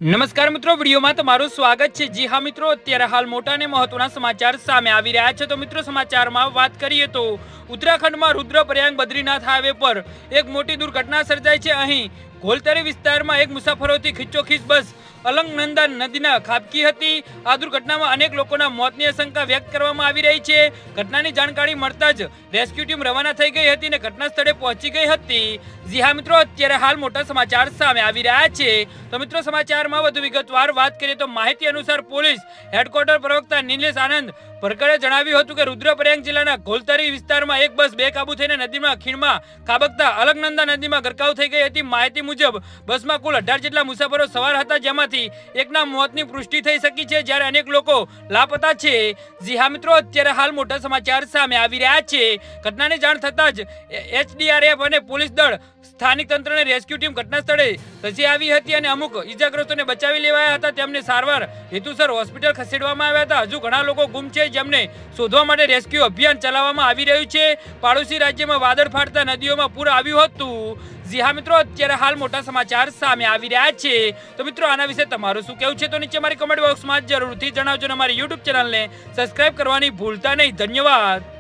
નમસ્કાર મિત્રો, વિડીયોમાં તમારું સ્વાગત છે। જી હા મિત્રો, અત્યારે હાલ મોટા અને મહત્વના સમાચાર સામે આવી રહ્યા છે। તો મિત્રો, સમાચારમાં વાત કરીએ તો ઉત્તરાખંડમાં રુદ્રપ્રયાગ બદ્રીનાથ હાઈવે પર એક મોટી દુર્ઘટના સર્જાઈ છે। અહીં ઘોલતરી વિસ્તારમાં એક મુસાફરોથી ખીચોખીચ બસ અલકનંદા નદીના ખાબકી હતી। આ દુર્ઘટનામાં અનેક લોકોના મોતની આશંકા વ્યક્ત કરવામાં આવી રહી છે। ઘટનાની જાણકારી મળતા જ રેસ્ક્યુ ટીમ રવાના થઈ ગઈ હતી અને ઘટના સ્થળે પહોંચી ગઈ હતી। જી હા મિત્રો, અત્યારે હાલ મોટા સમાચાર સામે આવી રહ્યા છે। તો મિત્રો, સમાચારમાં વધુ વિગતવાર વાત કરીએ તો માહિતી અનુસાર પોલીસ હેડક્વાર્ટર પ્રવક્તા નિલેશ આનંદ ભરકરે જણાવ્યું હતું કે રુદ્રપ્રયાગ જિલ્લાના ઘોલતરી વિસ્તારમાં એક બસ બેકાબુ થઈને નદીમાં ખીણમાં ખાબકતા અલકનંદા નદીમાં ગરકાવ થઈ ગઈ હતી। માહિતી મુજબ બસમાં કુલ 18 જેટલા મુસાફરો સવાર હતા, જેમાંથી એકના મોતની પુષ્ટિ થઈ શકી છે, જ્યારે અનેક લોકો લાપતા છે। જી હા મિત્રો, અત્યારે હાલ મોટા સમાચાર સામે આવી રહ્યા છે। ઘટનાની જાણ થતાં જ એચડીઆરએફ અને પોલીસ દળ, સ્થાનિક તંત્રની રેસ્ક્યુ ટીમ ઘટના સ્થળે ધસી આવી હતી અને અમુક ઈજાગ્રસ્તોને બચાવી લેવાયા હતા। તેમને સારવાર હેતુસર હોસ્પિટલ ખસેડવામાં આવ્યા હતા। હજુ ઘણા લોકો ગુમ છે, જેમને શોધવા માટે રેસ્ક્યુ અભિયાન ચલાવવામાં આવી રહ્યું છે। પાડોશી રાજ્યમાં વાદળ ફાટતા નદીઓમાં પૂર આવ્યું હતું। જી હા મિત્રો, અત્યારે હાલ મોટા સમાચાર સામે આવી રહ્યા છે। તો મિત્રો, આના વિશે તમારું શું કહેવું છે તો નીચે મારી કમેન્ટ બોક્સમાં જરૂરથી જણાવજો અને અમારી યુટ્યુબ ચેનલને સબસ્ક્રાઇબ કરવાની ભૂલતા નહીં। ધન્યવાદ।